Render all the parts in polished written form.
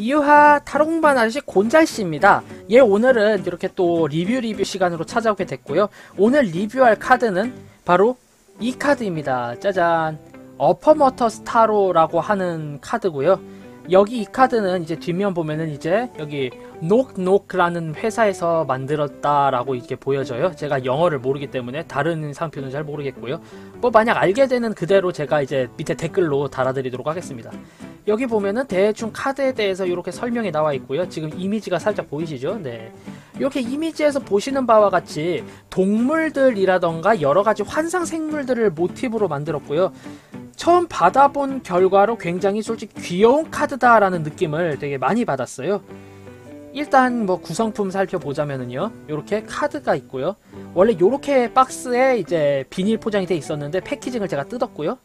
이유하 타로공부하는 아저씨 곤잘씨입니다. 예, 오늘은 이렇게 또 리뷰 시간으로 찾아오게 됐고요. 오늘 리뷰할 카드는 바로 이 카드입니다. 짜잔, 어퍼머터스 타로라고 하는 카드고요. 여기 이 카드는 이제 뒷면 보면은 이제 여기 녹녹라는 회사에서 만들었다라고 이렇게 보여져요. 제가 영어를 모르기 때문에 다른 상표는 잘 모르겠고요. 뭐 만약 알게 되는 그대로 제가 이제 밑에 댓글로 달아드리도록 하겠습니다. 여기 보면은 대충 카드에 대해서 이렇게 설명이 나와 있고요. 지금 이미지가 살짝 보이시죠? 네. 이렇게 이미지에서 보시는 바와 같이 동물들이라던가 여러가지 환상 생물들을 모티브로 만들었고요. 처음 받아본 결과로 굉장히 솔직히 귀여운 카드다라는 느낌을 되게 많이 받았어요. 일단 뭐 구성품 살펴보자면은요, 요렇게 카드가 있고요. 원래 요렇게 박스에 이제 비닐 포장이 돼 있었는데 패키징을 제가 뜯었고요.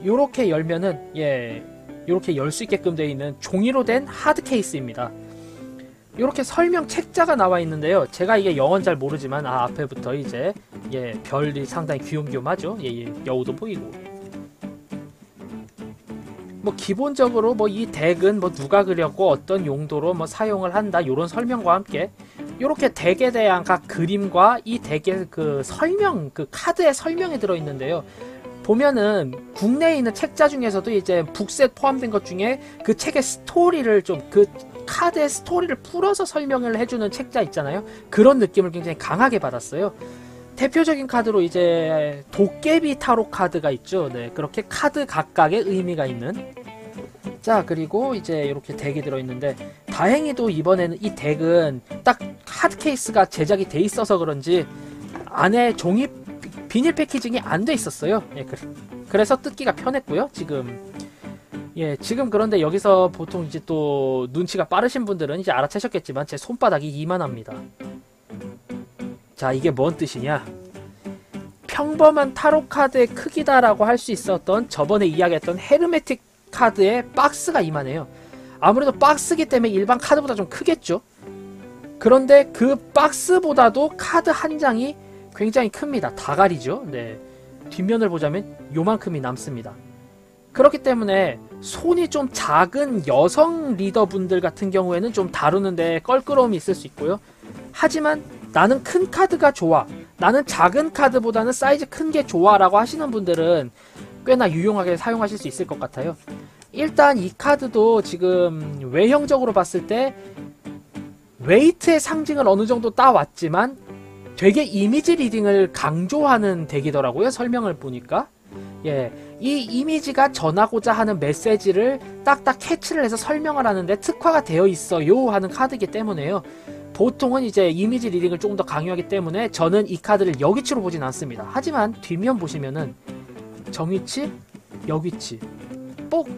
요렇게 열면은 요렇게 열 수 있게끔 되어 있는 종이로 된 하드 케이스입니다. 요렇게 설명 책자가 나와 있는데요. 제가 이게 영어는 잘 모르지만 앞에부터 이제 별이 상당히 귀염귀염하죠. 여우도 보이고. 뭐 기본적으로 뭐 이 덱은 뭐 누가 그렸고 어떤 용도로 뭐 사용을 한다 요런 설명과 함께 요렇게 덱에 대한 각 그림과 이 덱의 그 설명, 그 카드의 설명이 들어있는데요. 보면은 국내에 있는 책자 중에서도 이제 북셋 포함된 것 중에 그 책의 스토리를 좀 그 카드의 스토리를 풀어서 설명을 해주는 책자 있잖아요. 그런 느낌을 굉장히 강하게 받았어요. 대표적인 카드로 이제 도깨비 타로 카드가 있죠. 네, 그렇게 카드 각각의 의미가 있는. 자, 그리고 이제 이렇게 덱이 들어있는데 다행히도 이번에는 이 덱은 딱 하드 케이스가 제작이 돼 있어서 그런지 안에 종이 비닐 패키징이 안 돼 있었어요. 그래서 뜯기가 편했고요. 지금 그런데 여기서 보통 이제 또 눈치가 빠르신 분들은 이제 알아채셨겠지만 제 손바닥이 이만합니다. 자, 이게 뭔 뜻이냐? 평범한 타로 카드의 크기다라고 할 수 있었던 저번에 이야기했던 헤르메틱 카드의 박스가 이만해요. 아무래도 박스기 때문에 일반 카드보다 좀 크겠죠? 그런데 그 박스보다도 카드 한 장이 굉장히 큽니다. 다가리죠? 네. 뒷면을 보자면 요만큼이 남습니다. 그렇기 때문에 손이 좀 작은 여성 리더분들 같은 경우에는 좀 다루는데 껄끄러움이 있을 수 있고요. 하지만 나는 큰 카드가 좋아, 나는 작은 카드보다는 사이즈 큰 게 좋아 라고 하시는 분들은 꽤나 유용하게 사용하실 수 있을 것 같아요. 일단 이 카드도 지금 외형적으로 봤을 때 웨이트의 상징을 어느 정도 따왔지만 되게 이미지 리딩을 강조하는 덱이더라고요. 설명을 보니까. 이 이미지가 전하고자 하는 메시지를 딱딱 캐치를 해서 설명을 하는데 특화가 되어 있어요 하는 카드이기 때문에요. 보통은 이제 이미지 리딩을 조금 더 강요하기 때문에 저는 이 카드를 여기치로 보진 않습니다. 하지만 뒷면 보시면은 정위치, 여기치 꼭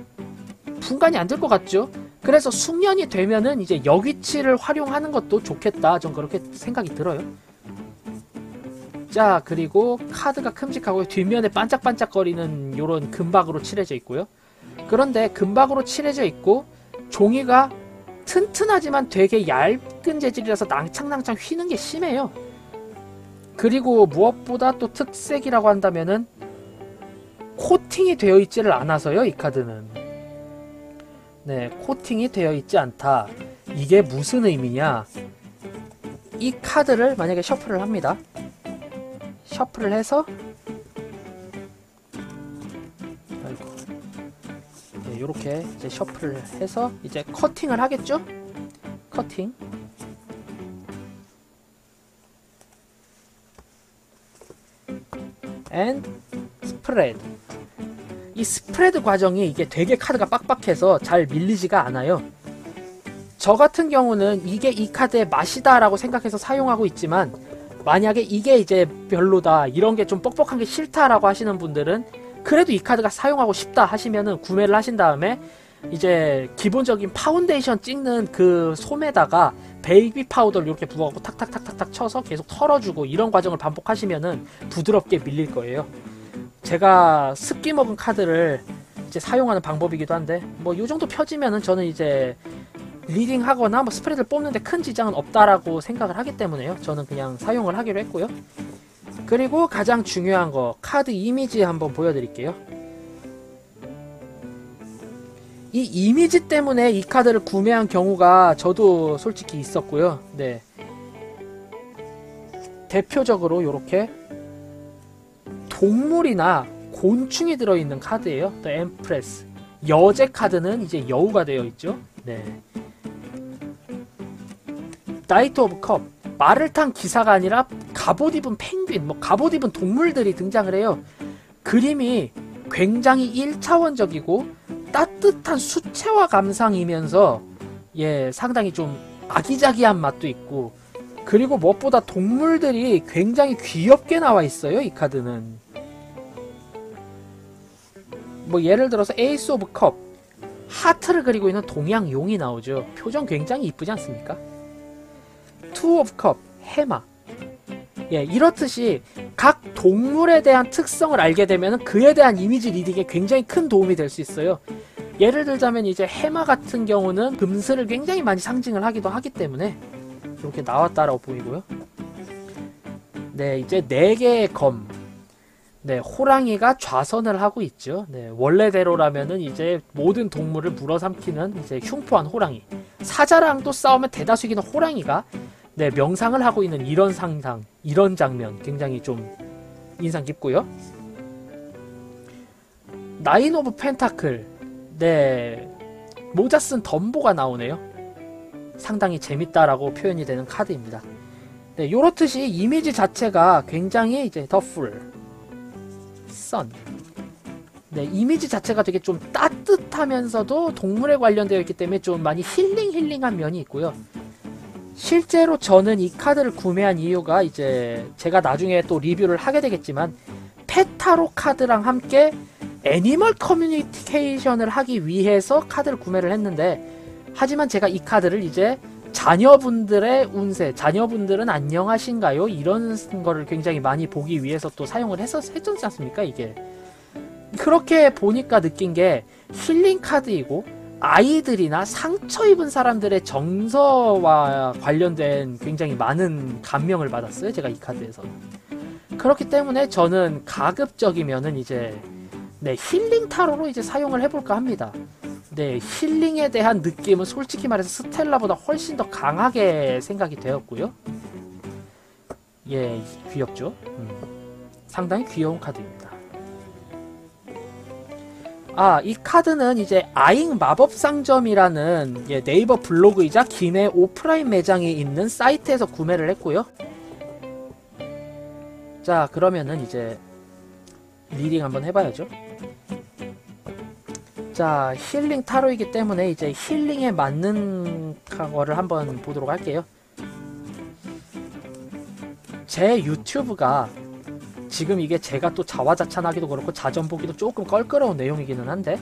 분간이 안 될 것 같죠? 그래서 숙련이 되면은 이제 여기치를 활용하는 것도 좋겠다, 전 그렇게 생각이 들어요. 자, 그리고 카드가 큼직하고 뒷면에 반짝반짝거리는 요런 금박으로 칠해져 있고요. 그런데 금박으로 칠해져 있고 종이가 튼튼하지만 되게 얇은 재질이라서 낭창낭창 휘는 게 심해요. 그리고 무엇보다 또 특색이라고 한다면은 코팅이 되어 있지를 않아서요. 이 카드는 코팅이 되어 있지 않다. 이게 무슨 의미냐? 이 카드를 만약에 셔플을 합니다. 셔플을 해서 요렇게 이제 셔플을 해서 이제 커팅을 하겠죠? 커팅. and 스프레드. 이 스프레드 과정이 이게 되게 카드가 빡빡해서 잘 밀리지가 않아요. 저 같은 경우는 이게 이 카드의 맛이다 라고 생각해서 사용하고 있지만, 만약에 이게 이제 별로다, 이런 게 좀 뻑뻑한 게 싫다라고 하시는 분들은 그래도 이 카드가 사용하고 싶다 하시면은 구매를 하신 다음에 이제 기본적인 파운데이션 찍는 그 솜에다가 베이비 파우더를 이렇게 부어갖고 탁탁탁탁탁 쳐서 계속 털어주고 이런 과정을 반복하시면은 부드럽게 밀릴 거예요. 제가 습기 먹은 카드를 이제 사용하는 방법이기도 한데, 뭐 요 정도 펴지면은 저는 이제 리딩 하거나 뭐 스프레드를 뽑는데 큰 지장은 없다라고 생각을 하기 때문에요. 저는 그냥 사용을 하기로 했고요. 그리고 가장 중요한 거, 카드 이미지 한번 보여드릴게요. 이 이미지 때문에 이 카드를 구매한 경우가 저도 솔직히 있었고요. 네. 대표적으로 이렇게 동물이나 곤충이 들어있는 카드예요. The Empress. 여제 카드는 이제 여우가 되어 있죠. 네. 나이트 오브 컵. 말을 탄 기사가 아니라 갑옷 입은 펭귄, 뭐 갑옷 입은 동물들이 등장을 해요. 그림이 굉장히 1차원적이고 따뜻한 수채화 감상이면서 예, 상당히 좀 아기자기한 맛도 있고, 그리고 무엇보다 동물들이 굉장히 귀엽게 나와 있어요. 이 카드는 뭐 예를 들어서 에이스 오브 컵, 하트를 그리고 있는 동양용이 나오죠. 표정 굉장히 이쁘지 않습니까? 투 오브 컵, 해마. 예, 이렇듯이 각 동물에 대한 특성을 알게 되면 그에 대한 이미지 리딩에 굉장히 큰 도움이 될 수 있어요. 예를 들자면 이제 해마 같은 경우는 금슬을 굉장히 많이 상징을 하기도 하기 때문에 이렇게 나왔다라고 보이고요. 네, 이제 4개의 검. 네, 호랑이가 좌선을 하고 있죠. 네, 원래대로라면은 이제 모든 동물을 물어삼키는 이제 흉포한 호랑이. 사자랑도 싸우면 대다수 이기는 호랑이가 네, 명상을 하고 있는 이런 상상, 이런 장면 굉장히 좀 인상 깊고요. 나인 오브 펜타클. 네, 모자 쓴 덤보가 나오네요. 상당히 재밌다라고 표현이 되는 카드입니다. 네, 요렇듯이 이미지 자체가 굉장히 이제 더 풀, 선. 네, 이미지 자체가 되게 좀 따뜻하면서도 동물에 관련되어 있기 때문에 좀 많이 힐링한 면이 있고요. 실제로 저는 이 카드를 구매한 이유가 이제 제가 나중에 또 리뷰를 하게 되겠지만 페타로 카드랑 함께 애니멀 커뮤니케이션을 하기 위해서 카드를 구매를 했는데, 하지만 제가 이 카드를 이제 자녀분들의 운세, 자녀분들은 안녕하신가요? 이런 거를 굉장히 많이 보기 위해서 또 사용을 했었지 않습니까? 이게 그렇게 보니까 느낀 게 힐링 카드이고 아이들이나 상처 입은 사람들의 정서와 관련된 굉장히 많은 감명을 받았어요. 제가 이 카드에서. 그렇기 때문에 저는 가급적이면은 이제 네, 힐링 타로로 이제 사용을 해볼까 합니다. 네, 힐링에 대한 느낌은 솔직히 말해서 스텔라보다 훨씬 더 강하게 생각이 되었고요. 예, 귀엽죠? 상당히 귀여운 카드입니다. 아, 이 카드는 이제 아잉 마법상점이라는 예, 네이버 블로그이자 김해 오프라인 매장이 있는 사이트에서 구매를 했고요. 자, 그러면은 이제 리딩 한번 해봐야죠. 자, 힐링 타로이기 때문에 이제 힐링에 맞는 거를 한번 보도록 할게요. 제 유튜브가 지금 이게 제가 또 자화자찬하기도 그렇고 자전 보기도 조금 껄끄러운 내용이기는 한데,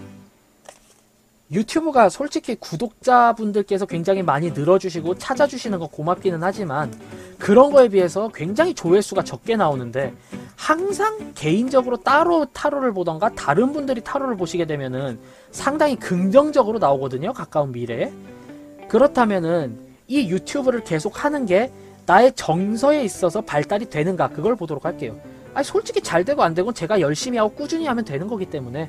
유튜브가 솔직히 구독자분들께서 굉장히 많이 늘어주시고 찾아주시는 거 고맙기는 하지만 그런 거에 비해서 굉장히 조회수가 적게 나오는데, 항상 개인적으로 따로 타로를 보던가 다른 분들이 타로를 보시게 되면은 상당히 긍정적으로 나오거든요. 가까운 미래에. 그렇다면은 이 유튜브를 계속 하는 게 나의 정서에 있어서 발달이 되는가, 그걸 보도록 할게요. 아니, 솔직히 잘 되고 안 되고 제가 열심히 하고 꾸준히 하면 되는 거기 때문에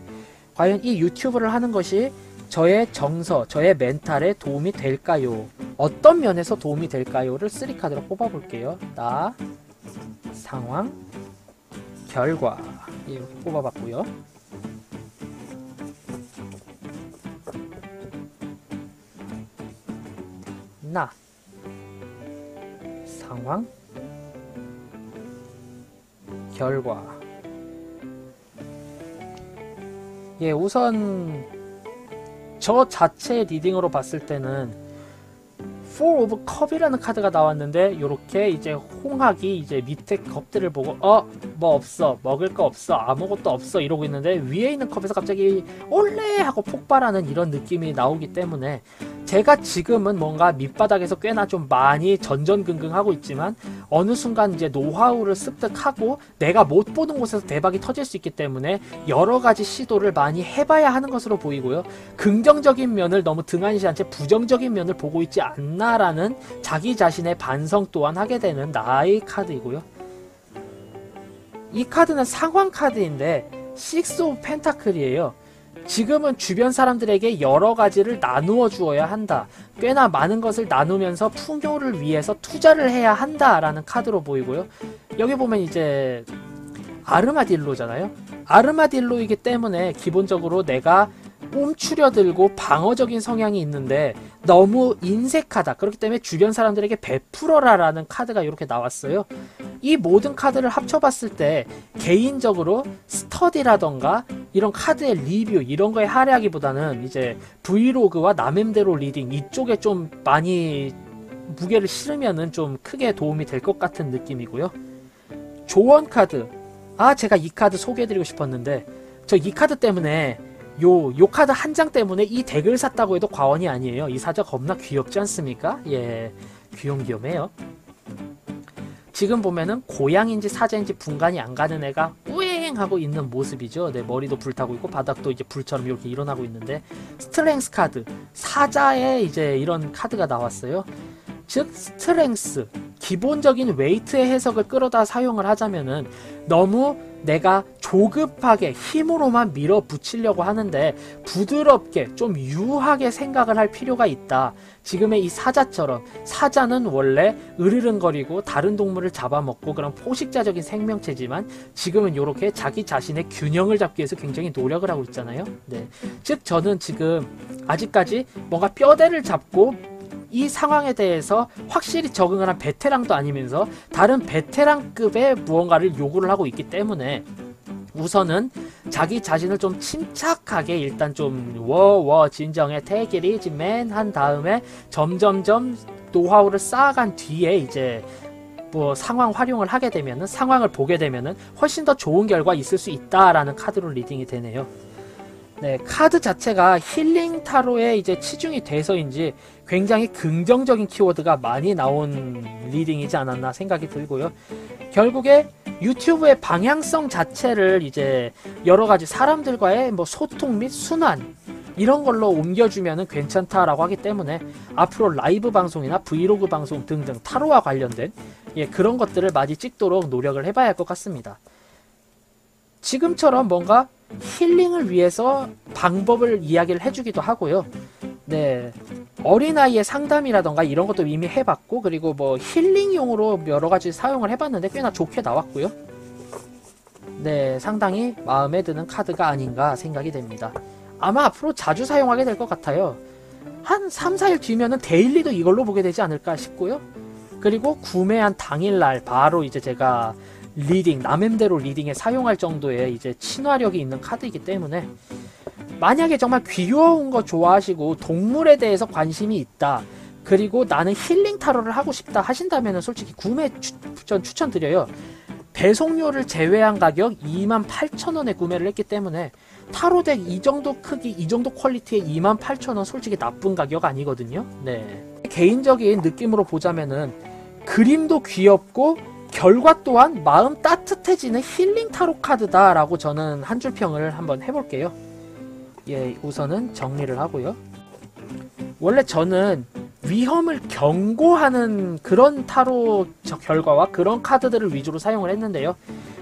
과연 이 유튜브를 하는 것이 저의 정서, 저의 멘탈에 도움이 될까요? 어떤 면에서 도움이 될까요?를 3카드로 뽑아볼게요. 나, 상황, 결과. 이렇게 뽑아봤고요. 나, 상황, 결과. 예, 우선 저 자체 리딩으로 봤을 때는 Four of Cup이라는 카드가 나왔는데, 요렇게 이제 홍학이 이제 밑에 컵들을 보고 뭐 없어, 먹을 거 없어, 아무것도 없어 이러고 있는데 위에 있는 컵에서 갑자기 올레 하고 폭발하는 이런 느낌이 나오기 때문에 제가 지금은 뭔가 밑바닥에서 꽤나 좀 많이 전전긍긍하고 있지만 어느 순간 이제 노하우를 습득하고 내가 못 보는 곳에서 대박이 터질 수 있기 때문에 여러 가지 시도를 많이 해봐야 하는 것으로 보이고요. 긍정적인 면을 너무 등한시한 채 부정적인 면을 보고 있지 않나라는 자기 자신의 반성 또한 하게 되는 나의 카드이고요. 이 카드는 상황 카드인데 식스 오브 펜타클이에요. 지금은 주변 사람들에게 여러 가지를 나누어 주어야 한다. 꽤나 많은 것을 나누면서 풍요를 위해서 투자를 해야 한다라는 카드로 보이고요. 여기 보면 이제 아르마딜로잖아요. 아르마딜로이기 때문에 기본적으로 내가 옴추려들고 방어적인 성향이 있는데 너무 인색하다. 그렇기 때문에 주변 사람들에게 베풀어라 라는 카드가 이렇게 나왔어요. 이 모든 카드를 합쳐봤을 때 개인적으로 스터디라던가 이런 카드의 리뷰 이런 거에 할애하기보다는 이제 브이로그와 남엠대로 리딩 이쪽에 좀 많이 무게를 실으면은 좀 크게 도움이 될 것 같은 느낌이고요. 조언 카드. 제가 이 카드 소개해드리고 싶었는데 저 이 카드 때문에 요 카드 한 장 때문에 이 덱을 샀다고 해도 과언이 아니에요. 이 사자 겁나 귀엽지 않습니까? 예, 귀염귀염해요. 지금 보면은 고양인지 사자인지 분간이 안 가는 애가 우행하고 있는 모습이죠. 네, 머리도 불타고 있고 바닥도 이제 불처럼 이렇게 일어나고 있는데 스트렝스 카드, 사자의 이제 이런 카드가 나왔어요. 즉 스트렝스, 기본적인 웨이트의 해석을 끌어다 사용을 하자면은 너무 내가 조급하게 힘으로만 밀어붙이려고 하는데 부드럽게 좀 유하게 생각을 할 필요가 있다. 지금의 이 사자처럼 사자는 원래 으르렁거리고 다른 동물을 잡아먹고 그런 포식자적인 생명체지만 지금은 이렇게 자기 자신의 균형을 잡기 위해서 굉장히 노력을 하고 있잖아요. 네. 즉 저는 지금 아직까지 뭔가 뼈대를 잡고 이 상황에 대해서 확실히 적응을 한 베테랑도 아니면서 다른 베테랑급의 무언가를 요구를 하고 있기 때문에 우선은 자기 자신을 좀 침착하게 일단 좀 진정해 take it easy man 한 다음에 점점점 노하우를 쌓아간 뒤에 이제 뭐 상황 활용을 하게 되면은 상황을 보게 되면은 훨씬 더 좋은 결과 있을 수 있다라는 카드로 리딩이 되네요. 네, 카드 자체가 힐링 타로에 이제 치중이 돼서인지 굉장히 긍정적인 키워드가 많이 나온 리딩이지 않았나 생각이 들고요. 결국에 유튜브의 방향성 자체를 이제 여러 가지 사람들과의 뭐 소통 및 순환 이런 걸로 옮겨주면은 괜찮다라고 하기 때문에 앞으로 라이브 방송이나 브이로그 방송 등등 타로와 관련된 그런 것들을 많이 찍도록 노력을 해봐야 할 것 같습니다. 지금처럼 뭔가 힐링을 위해서 방법을 이야기를 해주기도 하고요. 네, 어린아이의 상담이라던가 이런 것도 이미 해봤고 그리고 뭐 힐링용으로 여러가지 사용을 해봤는데 꽤나 좋게 나왔고요. 네, 상당히 마음에 드는 카드가 아닌가 생각이 됩니다. 아마 앞으로 자주 사용하게 될 것 같아요. 한 3, 4일 뒤면은 데일리도 이걸로 보게 되지 않을까 싶고요. 그리고 구매한 당일날 바로 이제 제가 리딩, 남엠대로 리딩에 사용할 정도의 이제 친화력이 있는 카드이기 때문에 만약에 정말 귀여운 거 좋아하시고 동물에 대해서 관심이 있다 그리고 나는 힐링 타로를 하고 싶다 하신다면 솔직히 구매 추천드려요. 배송료를 제외한 가격 28,000원에 구매를 했기 때문에 타로덱 이 정도 크기 이 정도 퀄리티의 28,000원 솔직히 나쁜 가격 아니거든요. 네, 개인적인 느낌으로 보자면은 그림도 귀엽고 결과 또한 마음 따뜻해지는 힐링 타로 카드다 라고 저는 한 줄 평을 한번 해볼게요. 예, 우선은 정리를 하고요. 원래 저는 위험을 경고하는 그런 타로 결과와 그런 카드들을 위주로 사용을 했는데요.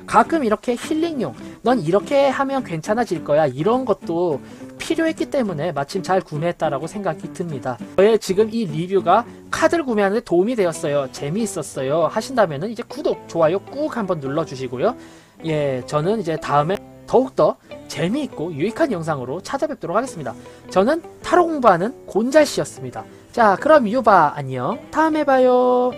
가끔 이렇게 힐링용, 넌 이렇게 하면 괜찮아질 거야 이런 것도 필요했기 때문에 마침 잘 구매했다라고 생각이 듭니다. 저의 지금 이 리뷰가 카드를 구매하는 데 도움이 되었어요, 재미있었어요 하신다면은 이제 구독, 좋아요 꾹 한번 눌러주시고요. 예, 저는 이제 다음에 더욱더 재미있고 유익한 영상으로 찾아뵙도록 하겠습니다. 저는 타로 공부하는 곤잘씨였습니다. 자, 그럼 유바 안녕, 다음에 봐요.